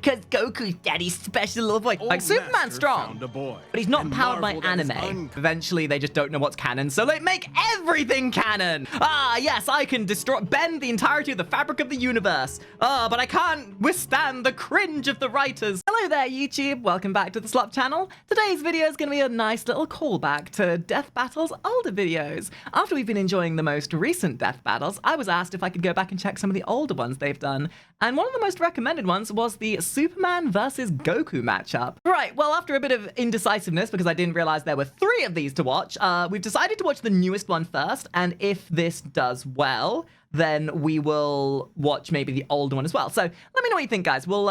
Because Goku's daddy's special little boy. Like, Superman's strong, but he's not powered by anime. Eventually, they just don't know what's canon, so they make everything canon. Ah, yes, I can bend the entirety of the fabric of the universe. But I can't withstand the cringe of the writers. Hello there, YouTube. Welcome back to the Slop channel. Today's video is going to be a nice little callback to Death Battle's older videos. After we've been enjoying the most recent Death Battles, I was asked if I could go back and check some of the older ones they've done. And one of the most recommended ones was the Superman versus Goku matchup. Right, well, after a bit of indecisiveness, because I didn't realize there were 3 of these to watch, we've decided to watch the newest one first, and if this does well, then we will watch maybe the older one as well. So let me know what you think, guys. We'll,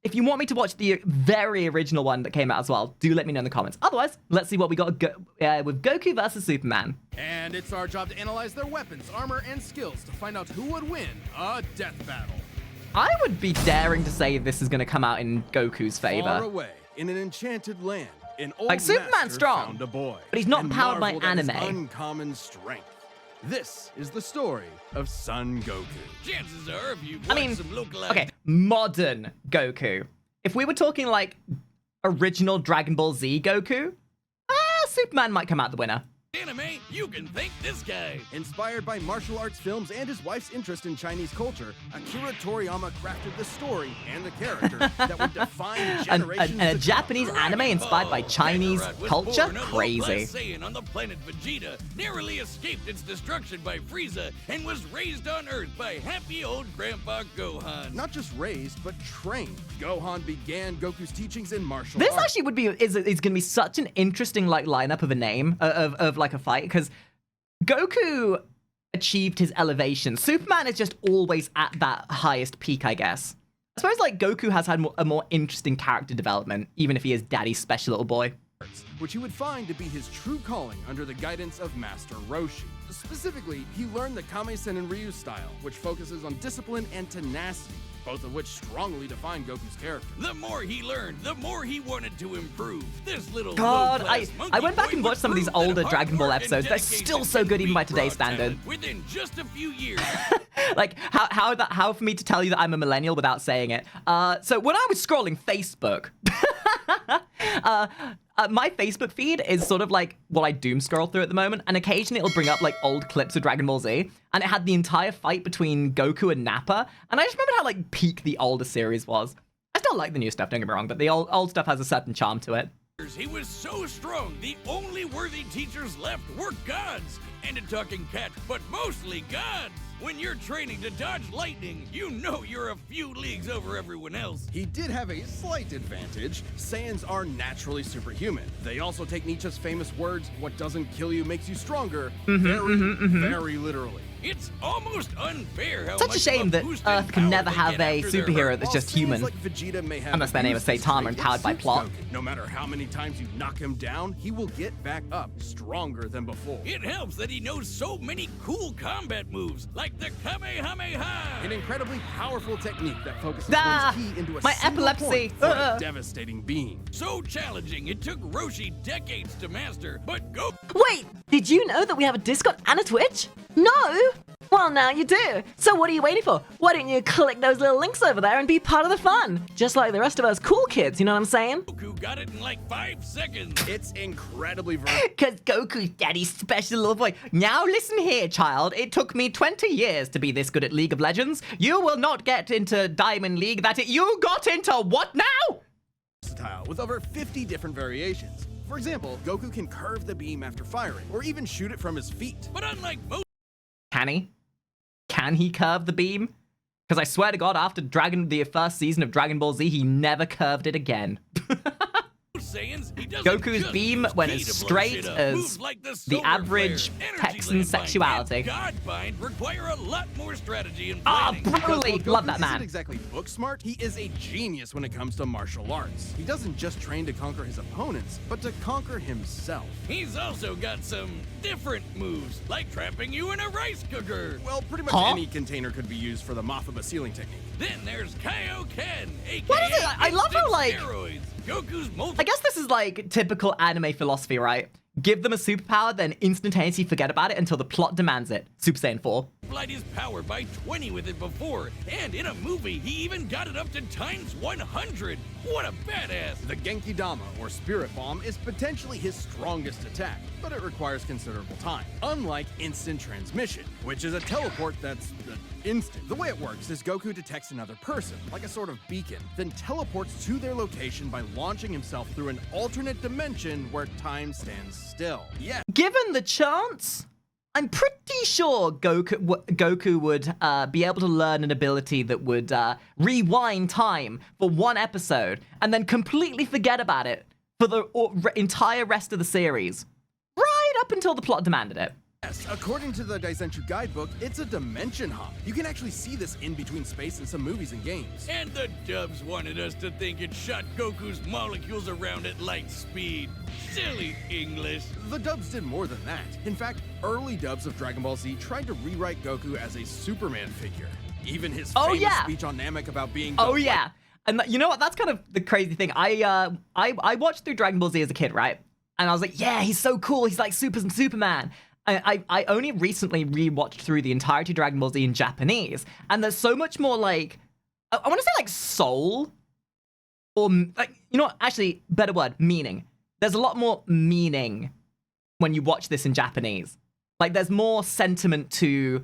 if you want me to watch the very original one that came out as well, do let me know in the comments. Otherwise, let's see what we got with Goku versus Superman. And it's our job to analyze their weapons, armor, and skills to find out who would win a death battle. I would be daring to say this is going to come out in Goku's favor. Far away, in an enchanted land, an old like, Superman's strong, found a boy, but he's not powered by anime. Uncommon strength. This is the story of Son Goku. Chances are, if you watch some localized... Okay, modern Goku. If we were talking like original Dragon Ball Z Goku, Superman might come out the winner. Anime, you can thank this guy. Inspired by martial arts films and his wife's interest in Chinese culture, Akira Toriyama crafted the story and the character that would define generations. And a Japanese anime inspired by Chinese culture? Crazy. Saiyan on the planet Vegeta narrowly escaped its destruction by Frieza and was raised on Earth by happy old Grandpa Gohan. Not just raised, but trained. Gohan began Goku's teachings in martial arts. This actually would be is going to be such an interesting like lineup of a name of like a fight, because Goku achieved his elevation. Superman is just always at that highest peak, I guess. I suppose like Goku has had a more interesting character development, even if he is daddy's special little boy. Which he would find to be his true calling under the guidance of Master Roshi. Specifically, he learned the Kame-sen and Ryu style, which focuses on discipline and tenacity, both of which strongly define Goku's character. The more he learned, the more he wanted to improve. This little God, I went back and watched some of these older Dragon Ball episodes. They're still so good even by today's standard. Within just a few years. Like, how for me to tell you that I'm a millennial without saying it? So when I was scrolling Facebook, my Facebook feed is sort of like what I doom scroll through at the moment, and occasionally it'll bring up like old clips of Dragon Ball Z, and it had the entire fight between Goku and Nappa, and I just remember how like peak the older series was. I still like the new stuff, don't get me wrong, but the old stuff has a certain charm to it. He was so strong, the only worthy teachers left were gods, and a talking cat, but mostly gods. When you're training to dodge lightning, you know you're a few leagues over everyone else. He did have a slight advantage. Saiyans are naturally superhuman. They also take Nietzsche's famous words, "What doesn't kill you makes you stronger," very literally. It's almost unfair how Such a shame that Earth can never have a superhero that's just human. Like Vegeta may have unless their name is Saitama and powered by plot. No matter how many times you knock him down, he will get back up, stronger than before. It helps that he knows so many cool combat moves, like the Kamehameha! An incredibly powerful technique that focuses one's ki into a my single epilepsy. point for a devastating beam. So challenging, it took Roshi decades to master, but go- Wait, did you know that we have a Discord and a Twitch? No? Well, now you do. So what are you waiting for? Why don't you click those little links over there and be part of the fun? Just like the rest of us cool kids, you know what I'm saying? Goku got it in like 5 seconds. It's incredibly versatile. Because Goku's daddy's special little boy. Now listen here, child. It took me 20 years to be this good at League of Legends. You will not get into Diamond League. You got into what now? With over 50 different variations. For example, Goku can curve the beam after firing, or even shoot it from his feet. But unlike most... Can he? Can he curve the beam? Because I swear to God, after the first season of Dragon Ball Z, he never curved it again. Saiyans, Goku's beam went as straight as like the average Texan sexuality. Godbind require a lot more strategy and Ah, planning. brutally love that man. Isn't exactly book smart. He is a genius when it comes to martial arts. He doesn't just train to conquer his opponents, but to conquer himself. He's also got some different moves, like trapping you in a rice cooker. Well, pretty much any container could be used for the Mothama sealing technique. Then there's Kaioken, aka What is it? I love how, like, steroids. Goku's I guess this is like typical anime philosophy, right? Give them a superpower, then instantaneously forget about it until the plot demands it. Super Saiyan 4. multiplied his power by 20 with it before, and in a movie, he even got it up to times 100. What a badass! The Genki Dama, or Spirit Bomb, is potentially his strongest attack, but it requires considerable time. Unlike instant transmission, which is a teleport that's instant. The way it works is Goku detects another person, like a sort of beacon, then teleports to their location by launching himself through an alternate dimension where time stands still. Yeah. Given the chance, I'm pretty sure Goku would be able to learn an ability that would rewind time for one episode and then completely forget about it for the entire rest of the series, right up until the plot demanded it. Yes, according to the Daizenshuu guidebook, it's a dimension hop. You can actually see this in between space in some movies and games. And the dubs wanted us to think it shot Goku's molecules around at light speed. Silly English. The dubs did more than that. In fact, early dubs of Dragon Ball Z tried to rewrite Goku as a Superman figure. Even his famous speech on Namek about being Oh yeah. And you know what? That's kind of the crazy thing. I watched through Dragon Ball Z as a kid, right? And I was like, yeah, he's so cool. He's like Superman. I only recently rewatched through the entirety of Dragon Ball Z in Japanese, and there's so much more like, I want to say like soul, or like, you know what, actually, better word, meaning. There's a lot more meaning when you watch this in Japanese. Like there's more sentiment to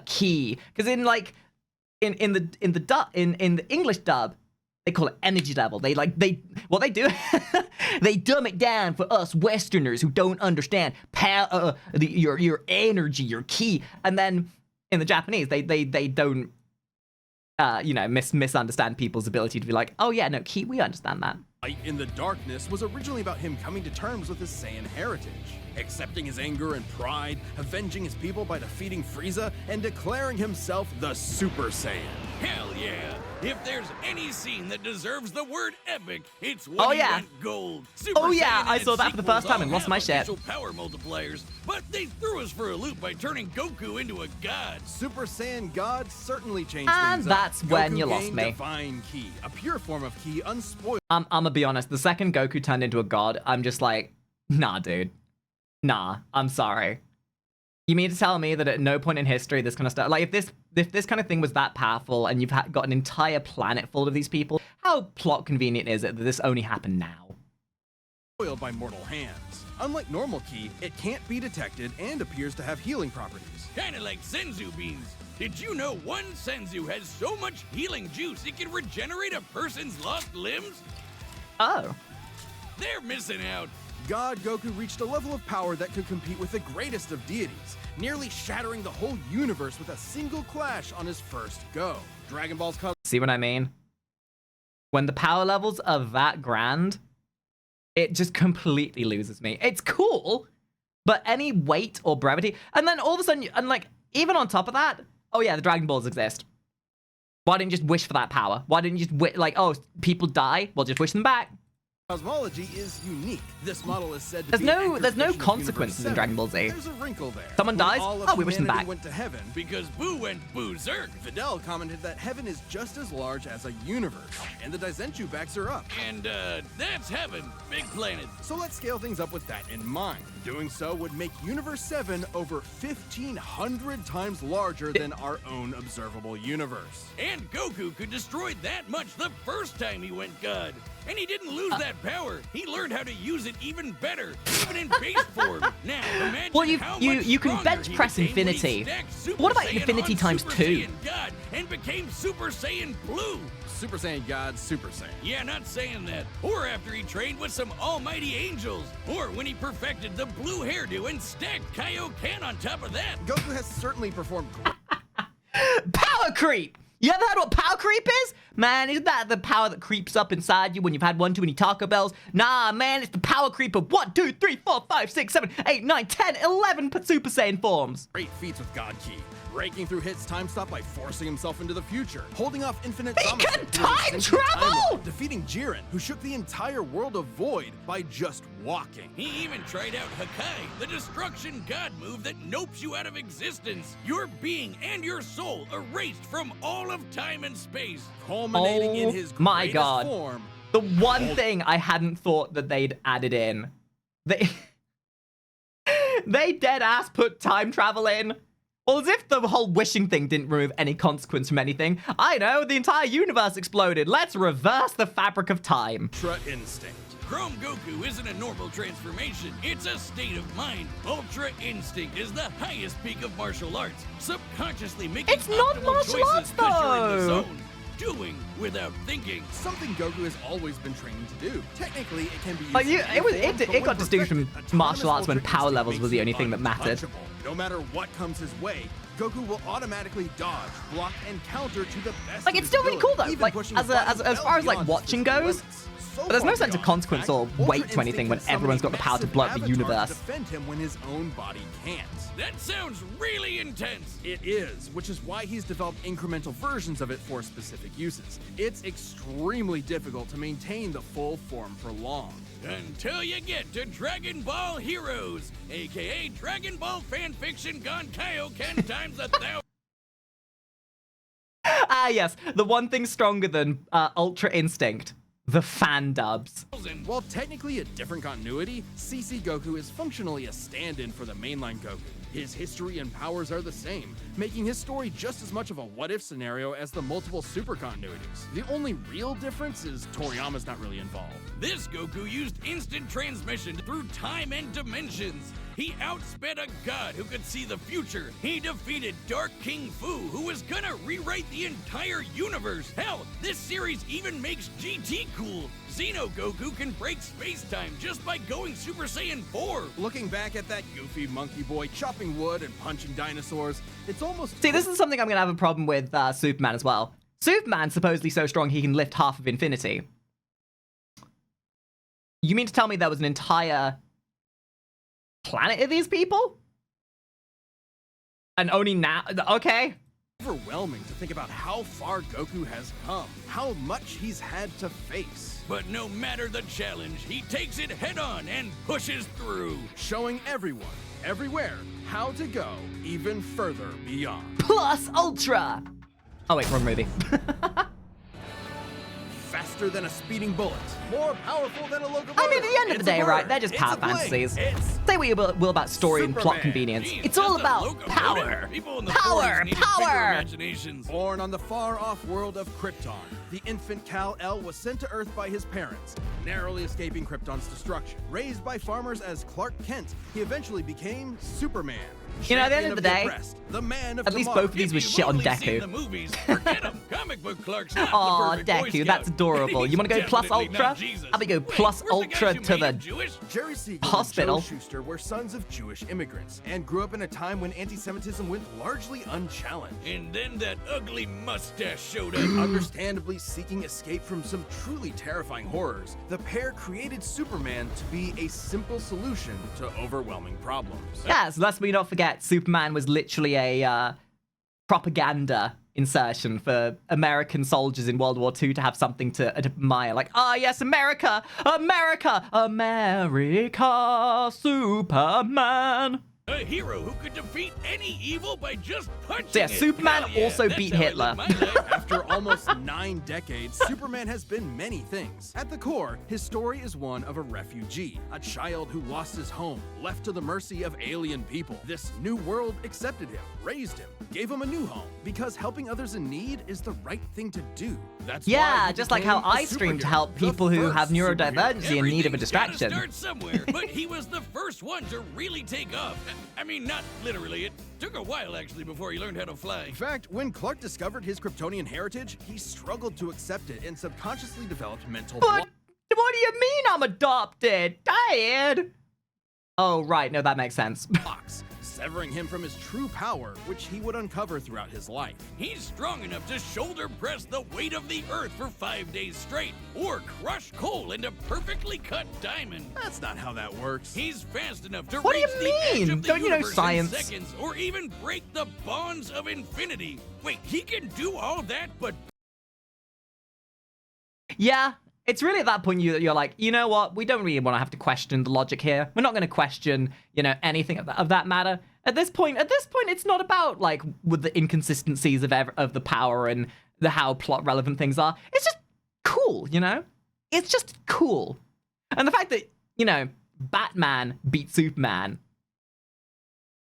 ki, because in like in the English dub, they call it energy level. What they do, they dumb it down for us Westerners who don't understand your energy, your ki. And then in the Japanese, they don't, misunderstand people's ability to be like, oh yeah, no, ki, we understand that. Light in the Darkness was originally about him coming to terms with his Saiyan heritage, accepting his anger and pride, avenging his people by defeating Frieza, and declaring himself the Super Saiyan. Hell yeah! If there's any scene that deserves the word epic, it's when he went gold. Super Saiyan I and saw that for the first time and lost my shit. official power multipliers, but they threw us for a loop by turning Goku into a god. Super Saiyan God certainly changed And things that's up. when Goku you lost gained me. Divine Ki, a pure form of Ki unspoiled. I'm gonna be honest, the second Goku turned into a god, I'm just like, nah, dude. Nah, I'm sorry. You mean to tell me that at no point in history this kind of stuff, like if this kind of thing was that powerful and you've got an entire planet full of these people, how plot convenient is it that this only happened now? Spoiled by mortal hands. Unlike normal Ki, it can't be detected and appears to have healing properties. Kinda like Senzu beans. Did you know one Senzu has so much healing juice it can regenerate a person's lost limbs? Oh. They're missing out. God Goku reached a level of power that could compete with the greatest of deities, nearly shattering the whole universe with a single clash on his first go. Dragon Ball's See what I mean? When the power levels are that grand, it just completely loses me. It's cool, but any weight or brevity, and then all of a sudden, and like, even on top of that, oh yeah, the Dragon Balls exist. Why didn't you just wish for that power? Why didn't you just like, oh, people die? Well, just wish them back. cosmology is unique. This model is said to there's no consequences in Dragon Ball Z. There's a wrinkle there. Someone dies, oh, we wish them back. Went to heaven because Boo went berserk. Fidel commented that heaven is just as large as a universe, and the Daizenshuu backs her up. And that's heaven, big planet. So let's scale things up with that in mind. Doing so would make Universe 7 over 1,500 times larger than our own observable universe. And Goku could destroy that much the first time he went God. And he didn't lose that power. He learned how to use it even better, even in base form. Now, imagine well, how you much can stronger bench he press became when he infinity. stacked Super What about Saiyan infinity on times Super 2? Saiyan God and became Super Saiyan Blue. Super Saiyan God, Super Saiyan. Yeah, not saying that. Or after he trained with some almighty angels. Or when he perfected the blue hairdo and stacked Kaioken on top of that. Goku has certainly performed Power creep! You ever heard what power creep is? Man, isn't that the power that creeps up inside you when you've had one too many Taco Bells? Nah, man, it's the power creep of 1, 2, 3, 4, 5, 6, 7, 8, 9, 10, 11 Super Saiyan forms. great feats with God Ki, breaking through Hit's time stop by forcing himself into the future, holding off infinite He Zamasu can through an time sentient travel! timeline, defeating Jiren, who shook the entire world of Void by just walking. He even tried out Hakai, the destruction god move that nopes you out of existence. Your being and your soul erased from all of time and space. Culminating in his my greatest God. form. The one thing I hadn't thought that they'd added in. They dead ass put time travel in. Well, as if the whole wishing thing didn't remove any consequence from anything. I know, the entire universe exploded. Let's reverse the fabric of time. Ultra Instinct. Chrome Goku isn't a normal transformation, it's a state of mind. Ultra Instinct is the highest peak of martial arts, subconsciously making It's not optimal martial choices arts, 'cause you're in the though. zone. Doing without thinking. Something Goku has always been training to do. Technically, it can be used Like, in any form, it but got when distinguished from perfected, martial autonomous arts when Ultra power Instinct levels makes were the you only thing that mattered. untouchable. No matter what comes his way, Goku will automatically dodge, block, and counter to the best. Like, of it's his still really ability, cool, though. even Like, pushing as his body far well as, like, beyond watching his physical goes, limits. So but there's no far sense of beyond, consequence in or fact, weight Ultra to anything when Instinct can everyone's got summon the power to massive blow up the avatars universe. to defend him when his own body can't. That sounds really intense. It is, which is why he's developed incremental versions of it for specific uses. It's extremely difficult to maintain the full form for long. Until you get to Dragon Ball Heroes, aka Dragon Ball fanfiction gone Kaioken times 1,000. Ah, yes, the one thing stronger than Ultra Instinct. The fan dubs. While technically a different continuity, CC Goku is functionally a stand-in for the mainline Goku. His history and powers are the same, making his story just as much of a what-if scenario as the multiple super continuities. The only real difference is Toriyama's not really involved. This Goku used instant transmission through time and dimensions. He outsped a god who could see the future. He defeated Dark King Fu, who was gonna rewrite the entire universe. Hell, this series even makes GT cool. Xeno Goku can break space-time just by going Super Saiyan 4. Looking back at that goofy monkey boy chopping wood and punching dinosaurs, it's almost... See, this is something I'm going to have a problem with Superman as well. Superman's supposedly so strong he can lift half of infinity. You mean to tell me there was an entire planet of these people? And only now... Okay. overwhelming to think about how far Goku has come, how much he's had to face. But no matter the challenge, he takes it head-on and pushes through. Showing everyone, everywhere, how to go even further beyond. Plus Ultra! Oh wait, wrong movie. Faster than a speeding bullet, more powerful than a locomotive. I mean, at the end of the It's a day, right, bird. they're just It's power a plane. fantasies. It's Say what you will about story and plot Superman. convenience. Gee, It's all just a about locomotive? power. People in the Power, 40s needed bigger power. imaginations. born on the far-off world of Krypton. The infant Kal-El was sent to Earth by his parents, narrowly escaping Krypton's destruction. Raised by farmers as Clark Kent, he eventually became Superman. You know, at the end Champion of the day, oppressed, the man of at least tomorrow. both of these If was you've shit on only seen the Deku. movies, forget 'em. Comic book Clark's not Aw, the perfect Boy Deku, Scout. that's adorable. You want to go He's plus definitely Ultra? not Jesus. How about you go Wait, plus where's the Ultra guys who to made the... him Jewish? Jerry Siegel Hospital. and Joe Shuster were sons of Jewish immigrants and grew up in a time when anti-Semitism went largely unchallenged. And then that ugly mustache showed up. Understandably seeking escape from some truly terrifying horrors, the pair created Superman to be a simple solution to overwhelming problems. Yes, lest we not forget, Superman was literally a propaganda insertion for American soldiers in World War II to have something to admire. Like, ah, yes, America, America, America, Superman. A hero who could defeat any evil by just punching So yeah, it. Superman Hell yeah, also that's beat how I Hitler. live my life. After almost 9 decades, Superman has been many things. At the core, his story is one of a refugee, a child who lost his home, left to the mercy of alien people. This new world accepted him, raised him, gave him a new home, because helping others in need is the right thing to do. That's why Yeah, he just like how became a I stream to superhero, help the people who first have superhero. neurodivergency in need of a Everything's gotta distraction. start somewhere, but he was the first one to really take off. I mean, not literally. It took a while, actually, before he learned how to fly. In fact, when Clark discovered his Kryptonian heritage, he struggled to accept it and subconsciously developed mental But blocks. what do you mean I'm adopted? Dad! Oh, right, no, that makes sense. Severing him from his true power, which he would uncover throughout his life. He's strong enough to shoulder press the weight of the earth for 5 days straight, or crush coal into perfectly cut diamond. That's not how that works. He's fast enough to What do you reach the edge mean? of the Don't you know universe science? in seconds, or even break the bonds of infinity. Wait, he can do all that, but Yeah, it's really at that point you're like, you know what? We don't really want to have to question the logic here. We're not going to question, you know, anything of that matter. At this point, it's not about like with the inconsistencies of the power and how plot relevant things are. It's just cool, you know? It's just cool. And the fact that, you know, Batman beat Superman.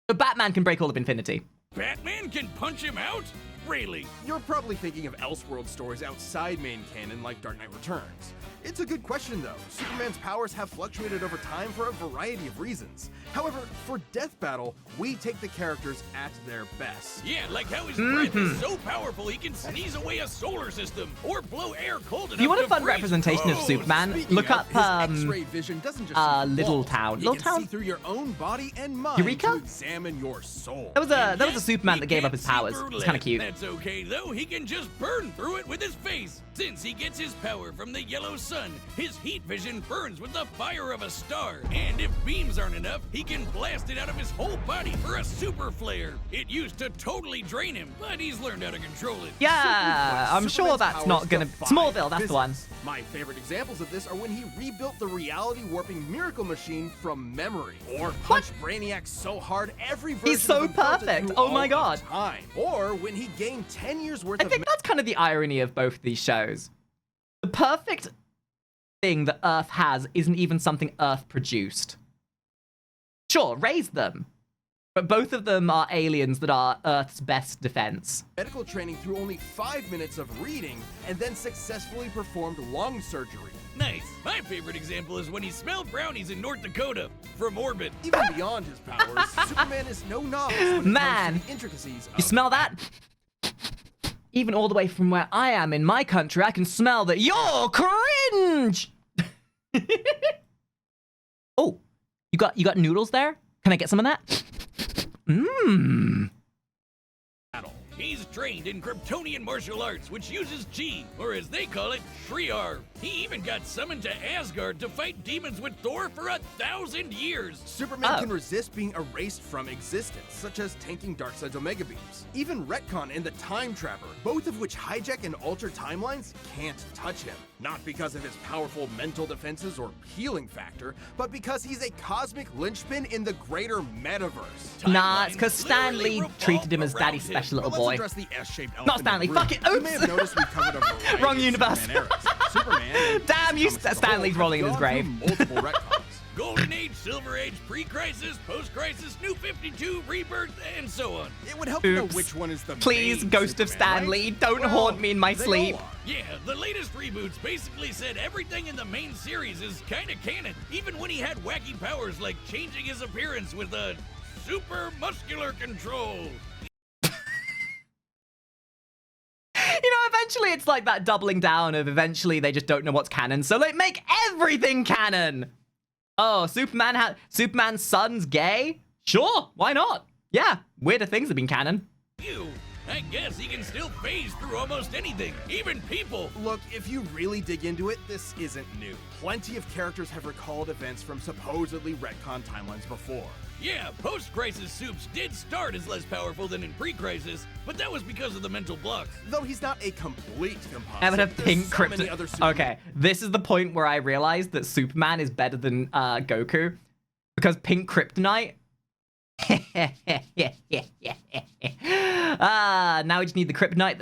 But Batman can break all of infinity. Batman can punch him out? Really? You're probably thinking of Elseworld stories outside main canon like Dark Knight Returns. It's a good question though. Superman's powers have fluctuated over time for a variety of reasons. However, for Death Battle, we take the characters at their best. Yeah, like how his breath is so powerful he can sneeze away a solar system or blow air cold enough If you want a to fun freeze representation of roads. Superman, Speaking look of, up his X-ray vision doesn't just see through Little walls. Town. He Little can Town? see through your own body and mind Eureka? to examine your soul. That was a Superman He that gave up can't his see powers. through It's kind lead. of cute. That's okay though, he can just burn through it with his face. Since he gets his power from the yellow sun, his heat vision burns with the fire of a star. And if beams aren't enough, he can blast it out of his whole body for a super flare. It used to totally drain him, but he's learned how to control it. Yeah, I'm sure Superman's that's powers not gonna... defy Smallville, that's the one. physics. My favorite examples of this are when he rebuilt the reality warping miracle machine from memory, or punched Brainiac so hard every version He's so of him felt it perfect. through Oh my all of God. time. Or when he gained 10 years worth I think that's kind of the irony of both these shows. The perfect thing that Earth has isn't even something Earth produced. Sure, raise them. But both of them are aliens that are Earth's best defense. medical training through only 5 minutes of reading, and then successfully performed lung surgery. Nice. My favorite example is when he smelled brownies in North Dakota from orbit. Even beyond his powers, Superman is no novice when it Man, comes to the intricacies You of smell that? Even all the way from where I am in my country, I can smell that you're cringe! Oh, you got noodles there? Can I get some of that? Mmm. battle. He's trained in Kryptonian martial arts, which uses chi, or as they call it, Shriar. He even got summoned to Asgard to fight demons with Thor for 1,000 years. Superman can resist being erased from existence, such as tanking Darkseid's Omega Beams. Even Retcon and the Time Trapper, both of which hijack and alter timelines, can't touch him. Not because of his powerful mental defenses or healing factor, but because he's a cosmic linchpin in the greater metaverse. Nah, it's because Timelines Stan literally Lee revolve treated him as around daddy's him. special little But boy. let's address the S-shaped elephant Not Stanley, in the room. fuck it, You oops. may have noticed we've covered a variety Wrong of universe. Superman eras. Superman and Damn you, comics as a Stan whole Lee's have rolling in his gone grave. through multiple retcons. Golden Age, Silver Age, Pre-Crisis, Post-Crisis, New 52, Rebirth, and so on. It would help to know Oops. which one is the Please, main Ghost of Superman, Stan Lee, right? don't Well, haunt me in my they sleep. all are. Yeah, the latest reboots basically said everything in the main series is kinda canon, even when he had wacky powers like changing his appearance with a super muscular control. You know, eventually it's like that doubling down of eventually they just don't know what's canon, so like make everything canon! Oh, Superman's son's gay? Sure, why not? Yeah, weirder things have been canon. Phew, I guess he can still phase through almost anything, even people. Look, if you really dig into it, this isn't new. Plenty of characters have recalled events from supposedly retcon timelines before. Yeah, post-crisis Supes did start as less powerful than in pre-crisis, but that was because of the mental blocks. Though he's not a complete composite. I would have there's pink so many kryptonite. other Supermen. Okay, this is the point where I realized that Superman is better than Goku. Because pink kryptonite. Now we just need the kryptonite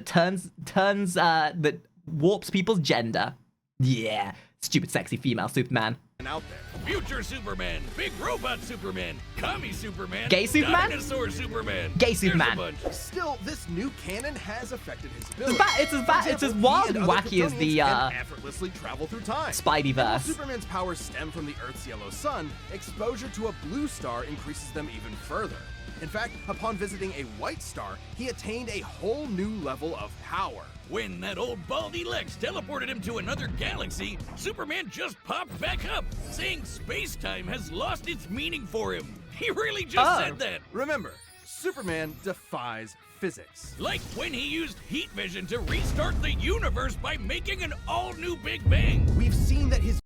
that warps people's gender. Yeah, stupid sexy female Superman. And out there. Future Superman, Big Robot Superman, Commie Superman, Gay Superman? Dinosaur Superman. Gay There's Superman. a bunch. Still, this new canon has affected his It's ability. it's as wild and wacky as the can effortlessly travel through time. While Spideyverse. Superman's powers stem from the Earth's yellow sun, exposure to a blue star increases them even further. In fact, upon visiting a white star, he attained a whole new level of power. When that old baldy Lex teleported him to another galaxy, Superman just popped back up, saying space-time has lost its meaning for him. He really just said that. Remember, Superman defies physics. Like when he used heat vision to restart the universe by making an all-new Big Bang. We've seen that his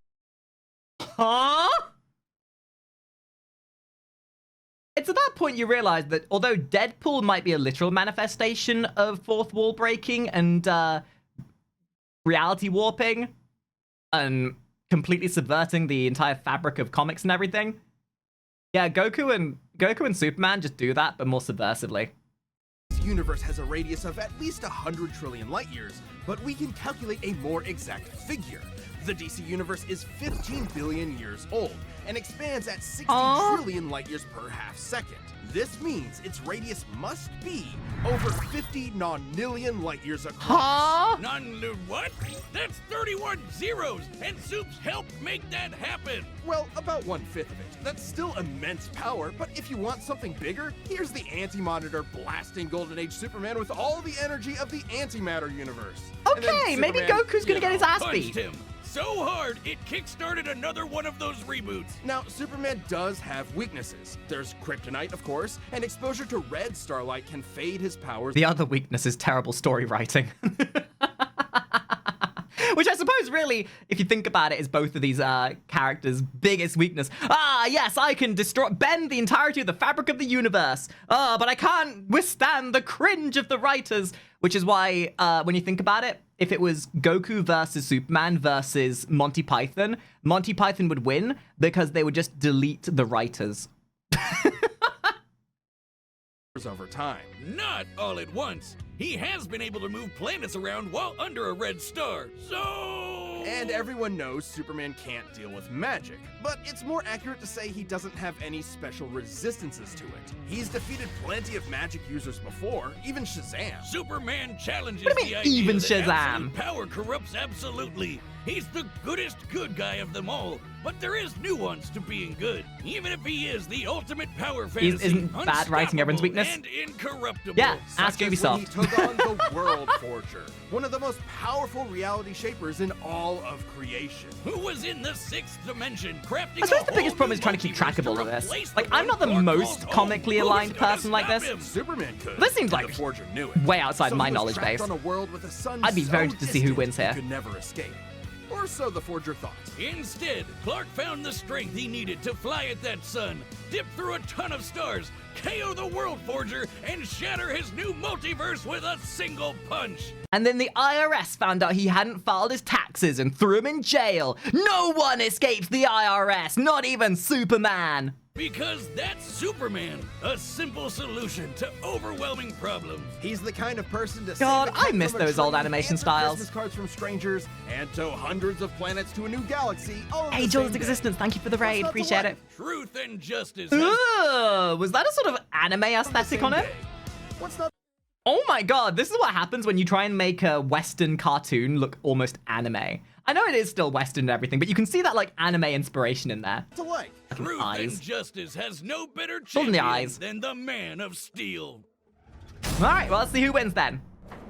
Huh? It's at that point you realize that although Deadpool might be a literal manifestation of fourth wall breaking and reality warping and completely subverting the entire fabric of comics and everything, yeah, Goku and Superman just do that, but more subversively. universe has a radius of at least 100 trillion light years, but we can calculate a more exact figure. The DC universe is 15 billion years old and expands at 60 Aww. trillion light years per half second. This means its radius must be over 50 nonillion light years across. Huh? What? That's 31 zeros, and Soups helped make that happen. Well, about 1/5 of it. That's still immense power, but if you want something bigger, here's the Anti-Monitor blasting Golden Age Superman with all the energy of the antimatter universe. And then Okay, maybe Superman, Goku's gonna you get his know. ass Punched beat. him so hard it kickstarted another one of those reboots. Now, Superman does have weaknesses. There's kryptonite, of course, and exposure to red starlight can fade his powers. The other weakness is terrible story writing. Which I suppose really, if you think about it, is both of these characters' biggest weakness. Ah, yes, I can bend the entirety of the fabric of the universe. But I can't withstand the cringe of the writers. Which is why, when you think about it, if it was Goku versus Superman versus Monty Python would win because they would just delete the writers. Over time. Not all at once. He has been able to move planets around while under a red star. So... And everyone knows Superman can't deal with magic, but it's more accurate to say he doesn't have any special resistances to it. He's defeated plenty of magic users before, even Shazam. Superman challenges What do you the mean, idea even that Shazam? absolute power corrupts absolutely. He's the goodest good guy of them all, but there is nuance to being good, even if he is the ultimate power fantasy. Isn't bad writing everyone's weakness? And incorruptible. Yeah, ask Such as when he Ubisoft. took on the World Forger, one of the most powerful reality shapers in all of creation. Who was in the sixth dimension, crafting I suppose a the biggest whole problem new is trying to keep track of multiverse all to of this. replace Like, the I'm not the one Clark most calls comically home. aligned Who's gonna person like stop this. him? Superman could. This seems and like the Forger knew it. way outside my Someone was knowledge trapped base. on a world with a sun I'd be very so interested to see who distant wins he here. could never escape. Or so the Forger thought. Instead, Clark found the strength he needed to fly at that sun, dip through a ton of stars, KO the World Forger, and shatter his new multiverse with a single punch. And then the IRS found out he hadn't filed his taxes and threw him in jail. No one escapes the IRS, not even Superman. Because that's Superman, a simple solution to overwhelming problems. He's the kind of person to God, save a kid I miss from a those old train, animation answer styles. Christmas cards from strangers, and tow hundreds of planets to a new galaxy. All in the Age same old day. existence, thank you for the What's raid, not to appreciate like? it. Truth and justice has Ooh, was that a sort of anime On the aesthetic same on it? day. What's not? Oh my god, this is what happens when you try and make a Western cartoon look almost anime. I know it is still Western and everything, but you can see that like anime inspiration in there. To like. Truth eyes. and justice has no better Hold in the champion eyes. than the Man of Steel. All right, well, let's see who wins then.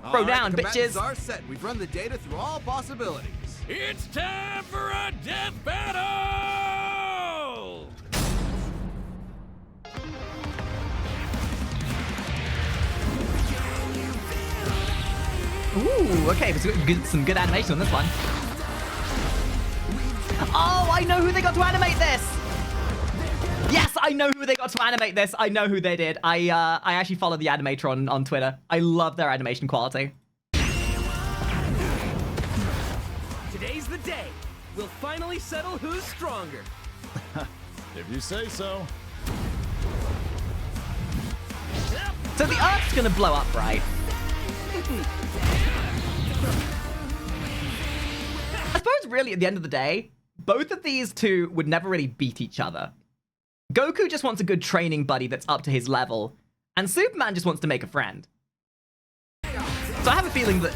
Throw All right, down, the combatants bitches. are set. We've run the data through all possibilities. It's time for a death battle! Ooh, okay, some good animation on this one. Oh, I know who they got to animate this. Yes, I know who they got to animate this. I know who they did. I actually follow the animator on Twitter. I love their animation quality. Today's the day. We'll finally settle who's stronger. If you say so. So the Earth's gonna blow up, right? I suppose really at the end of the day, both of these two would never really beat each other. Goku just wants a good training buddy that's up to his level, and Superman just wants to make a friend. So I have a feeling that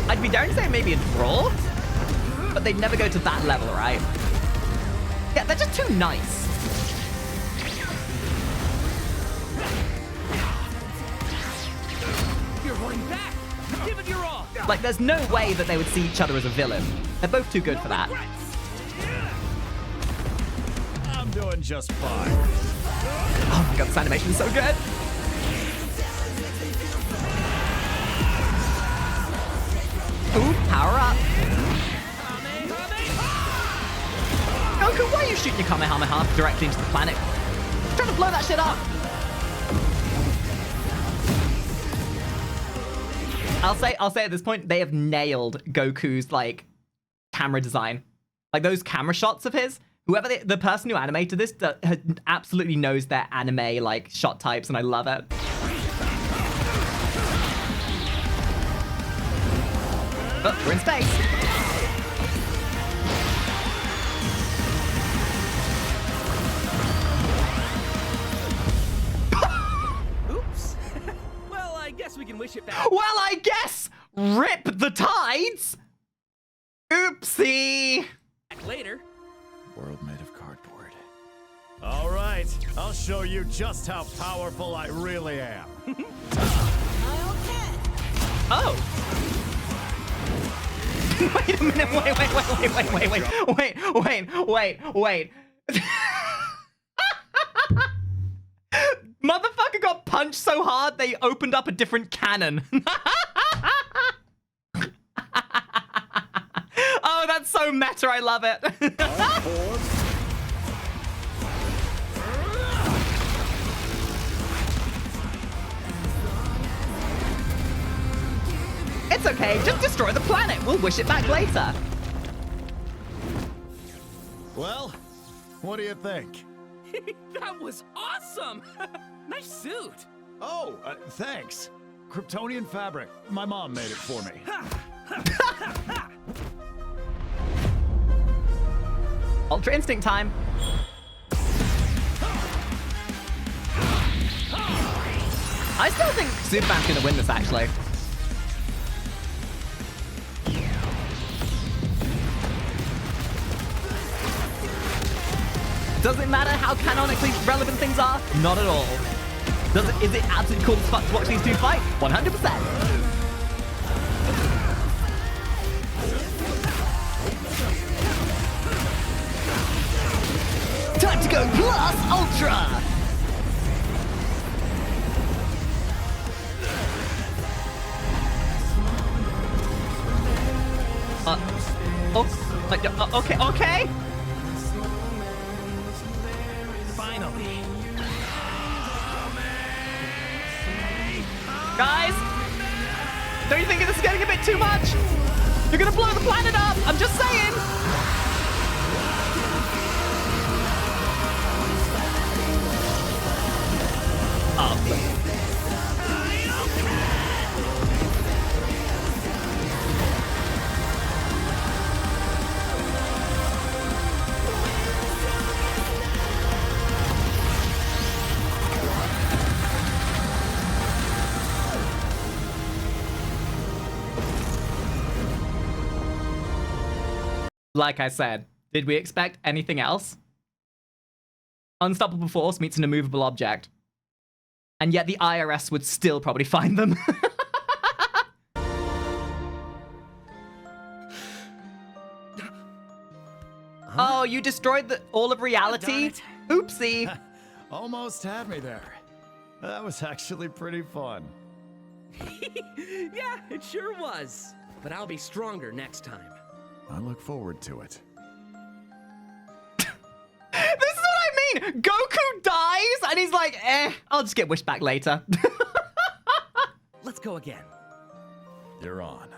I'd be daring to say maybe a draw, but they'd never go to that level, right? Yeah, they're just too nice. You're holding back. Give it your all. Like, there's no way that they would see each other as a villain. They're both too good for that. I'm doing just fine. Oh my god, this animation is so good. Ooh, power up. Goku, why are you shooting your Kamehameha directly into the planet? Trying to blow that shit up. I'll say at this point, they have nailed Goku's, like, camera design. Like, those camera shots of his, whoever the person who animated this absolutely knows their anime, like, shot types, and I love it. Oh, we're in space. Oops. Well, I guess we can wish it back. Well, I guess rip the tides. Oopsie. Later. World made of cardboard. All right, I'll show you just how powerful I really am. Oh. Wait a minute. Wait. Motherfucker got punched so hard they opened up a different cannon. Oh, that's so meta. I love it. It's okay. Just destroy the planet. We'll wish it back later. Well, what do you think? That was awesome. Nice suit. Oh, thanks. Kryptonian fabric. My mom made it for me. Ultra Instinct time. I still think Superman's gonna win this, actually. Does it matter how canonically relevant things are? Not at all. Is it absolutely cool as fuck to watch these two fight? 100%. Time to go plus ultra! Okay. Finally. Guys, don't you think this is getting a bit too much? You're gonna blow the planet up. I'm just saying. Oh. Like I said, did we expect anything else? Unstoppable force meets an immovable object. And yet the IRS would still probably find them. Oh, you destroyed all of reality? Oopsie. Almost had me there. That was actually pretty fun. Yeah, it sure was. But I'll be stronger next time. I look forward to it. This is what I mean! Goku dies, and he's like, I'll just get wished back later. Let's go again. You're on.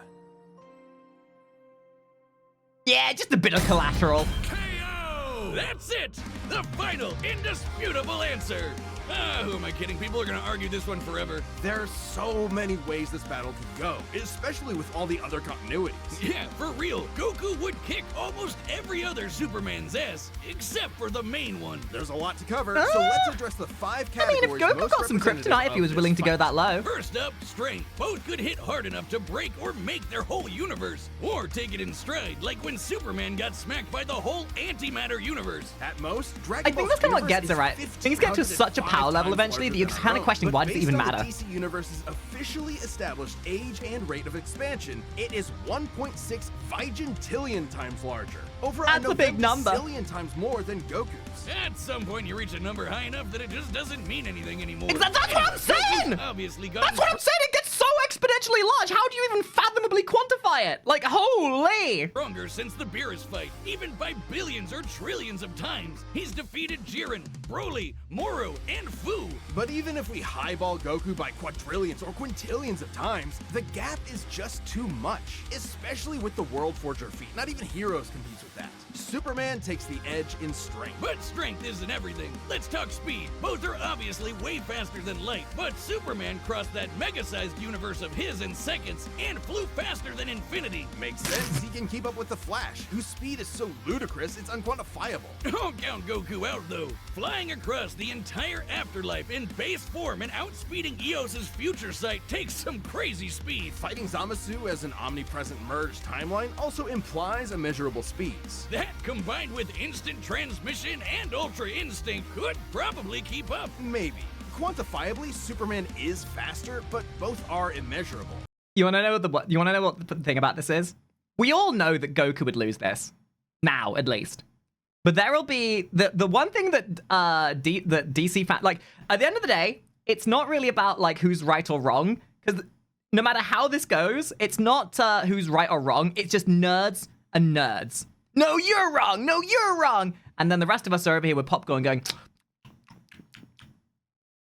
Yeah, just a bit of collateral. KO! That's it! The final, indisputable answer! Ah, who am I kidding? People are gonna argue this one forever. There are so many ways this battle could go, especially with all the other continuities. Yeah, for real, Goku would kick almost every other Superman's ass, except for the main one. There's a lot to cover, so let's address the 5 categories. I mean, if Goku most got some representative kryptonite if he of was this willing to go fight. that low. First up, strength. Both could hit hard enough to break or make their whole universe, or take it in stride, like when Superman got smacked by the whole antimatter universe. At most, Dragon I think Ball's that's kind of what universe gets it is right. Things get to such a 105 power level times eventually that larger you than kind our of question, own. why But does it even based on matter? the DC Universe's officially established age and rate of expansion, it is 1.6 vigintillion times larger. Over That's a big number. Zillion times more than Goku's. At some point, you reach a number high enough that it just doesn't mean anything anymore. That's what I'm saying! Obviously, That's what I'm saying! It gets so exponentially large! How do you even fathomably quantify it? Like, holy! Stronger since the Beerus fight, even by billions or trillions of times. He's defeated Jiren, Broly, Moro, and Fu. But even if we highball Goku by quadrillions or quintillions of times, the gap is just too much, especially with the World Forger feat. Not even Heroes competes with that. Superman takes the edge in strength. But strength isn't everything. Let's talk speed. Both are obviously way faster than light, but Superman crossed that mega-sized universe of his in seconds and flew faster than infinity. Makes sense, he can keep up with the Flash, whose speed is so ludicrous it's unquantifiable. Don't count Goku out, though. Flying across the entire afterlife in base form and outspeeding Eos's future sight takes some crazy speed. Fighting Zamasu as an omnipresent merged timeline also implies immeasurable speeds. That, combined with instant transmission and ultra instinct, could probably keep up. Maybe. Quantifiably, Superman is faster, but both are immeasurable. You want to know what the thing about this is? We all know that Goku would lose this. Now, at least. But there will be the one thing that that DC fan, like, at the end of the day, it's not really about like who's right or wrong, because no matter how this goes, it's not who's right or wrong. It's just nerds and nerds. No, you're wrong. No, you're wrong. And then the rest of us are over here with popcorn going,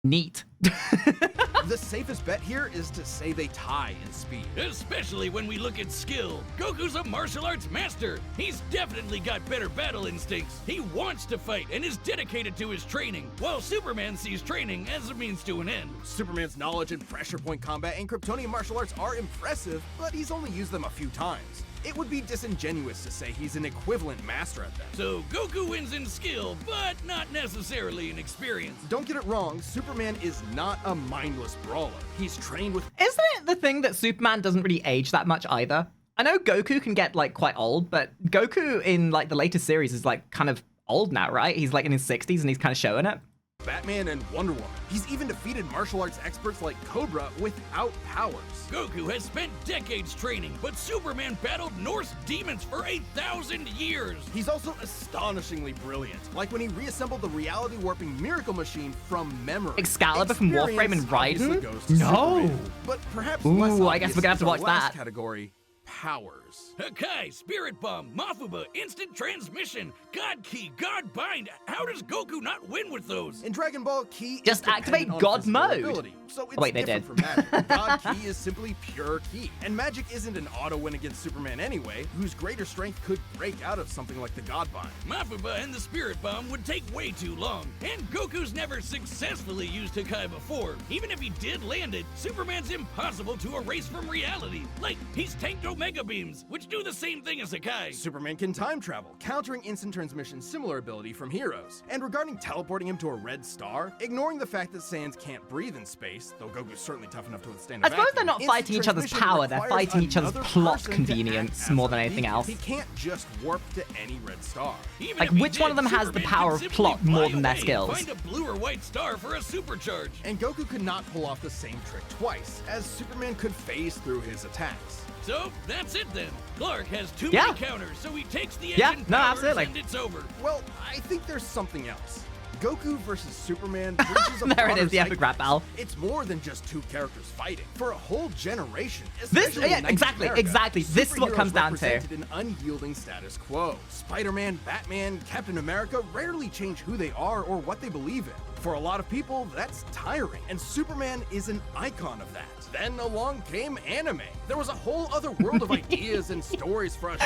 neat. The safest bet here is to say they tie in speed. Especially when we look at skill. Goku's a martial arts master. He's definitely got better battle instincts. He wants to fight and is dedicated to his training, while Superman sees training as a means to an end. Superman's knowledge in pressure point combat and Kryptonian martial arts are impressive, but he's only used them a few times. It would be disingenuous to say he's an equivalent master at them. So Goku wins in skill, but not necessarily in experience. Don't get it wrong, Superman is not a mindless brawler. He's trained with... Isn't it the thing that Superman doesn't really age that much either? I know Goku can get like quite old, but Goku in like the latest series is like kind of old now, right? He's like in his 60s and he's kind of showing it. Batman and Wonder Woman. He's even defeated martial arts experts like Cobra without powers. Goku has spent decades training, but Superman battled Norse demons for 1,000 years. He's also astonishingly brilliant, like when he reassembled the reality warping miracle machine from memory. Excalibur from Warframe and Experience Raiden? obviously goes to No! Superman, but perhaps Ooh, less I guess we're gonna have to obvious watch is our last that. category. Powers. Hakai, Spirit Bomb, Mafuba, Instant Transmission, God Key, God Bind. How does Goku not win with those? In Dragon Ball, Ki Just is activate dependent on God physical mode. ability, so it's Wait, they different did. from magic. God Ki is simply pure Ki, and magic isn't an auto win against Superman anyway, whose greater strength could break out of something like the God Bind. Mafuba and the Spirit Bomb would take way too long, and Goku's never successfully used Hakai before. Even if he did land it, Superman's impossible to erase from reality. Like, he's tanked Omega Beams, which do the same thing as Hakai. Superman can time travel, countering instant transmission's similar ability from Heroes. And regarding teleporting him to a red star, ignoring the fact that Saiyans can't breathe in space, though Goku's certainly tough enough to withstand a I suppose they're vacuum, not instant fighting each other's transmission power, they're requires fighting each other's another plot person to convenience act as more a than anything beacon. else. He can't just warp to any red star. Even Like, if he which one of did, them has the Superman power could of simply plot fly more than their away and skills? Find a blue or white star for a supercharge. And Goku could not pull off the same trick twice, as Superman could phase through his attacks. So that's it then. Clark has too Yeah. many counters, so he takes the Yeah, engine no, powers absolutely. and it's over. Well, I think there's something else. Goku versus Superman breaches a There it broader is, the epic rap battle. It's more than just two characters fighting. For a whole generation, This, especially yeah, in exactly, 19th America, exactly. This is what superheroes comes down to. represented an unyielding status quo. Spider-Man, Batman, Captain America rarely change who they are or what they believe in. For a lot of people, that's tiring, and Superman is an icon of that. Then along came anime. There was a whole other world of ideas and stories for us.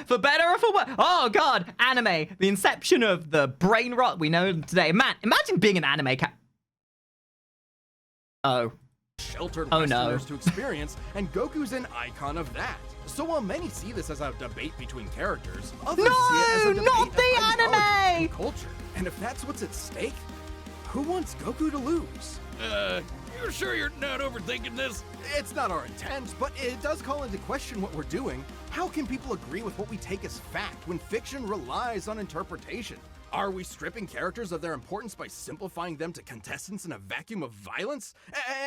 For better or for worse. Oh god, anime, the inception of the brain rot we know today. Man, imagine being an anime Oh. Sheltered Oh, no. Westerners to experience, and Goku's an icon of that. So while many see this as a debate between characters, others No, see it as a debate not of the ideology anime! and culture. And if that's what's at stake, who wants Goku to lose? You're sure you're not overthinking this? It's not our intent, but it does call into question what we're doing. How can people agree with what we take as fact when fiction relies on interpretation? Are we stripping characters of their importance by simplifying them to contestants in a vacuum of violence?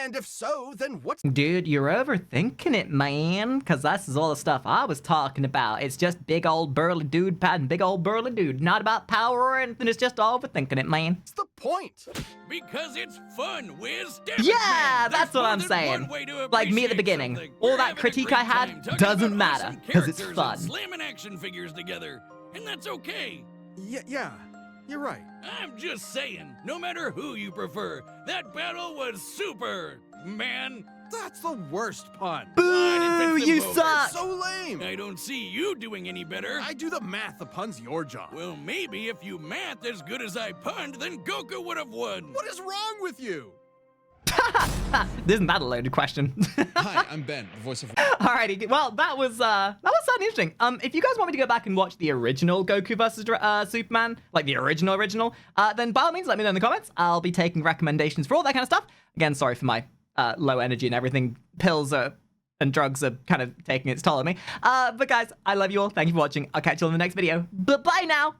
And if so, then what's... Dude, you're overthinking it, man. Because this is all the stuff I was talking about. It's just big old burly dude patting big old burly dude. Not about power or anything. It's just overthinking it, man. What's the point? Because it's fun, Wiz. Yeah, that's what I'm saying. Like me at the beginning. All that critique I had doesn't matter. Because it's fun. Slamming action figures together. And that's okay. Yeah, you're right. I'm just saying, no matter who you prefer, that battle was super, man. That's the worst pun. Boo! it's You simple. suck! So lame. I don't see you doing any better. I do the math. The pun's your job. Well, maybe if you math as good as I punned, then Goku would have won. What is wrong with you? Isn't that a loaded question? Hi, I'm Ben, the voice of... Alrighty, well, that was sounding interesting. If you guys want me to go back and watch the original Goku versus Superman, like the original, then by all means, let me know in the comments. I'll be taking recommendations for all that kind of stuff. Again, sorry for my low energy and everything. Pills and drugs are kind of taking its toll on me. But guys, I love you all. Thank you for watching. I'll catch you all in the next video. Bye-bye now.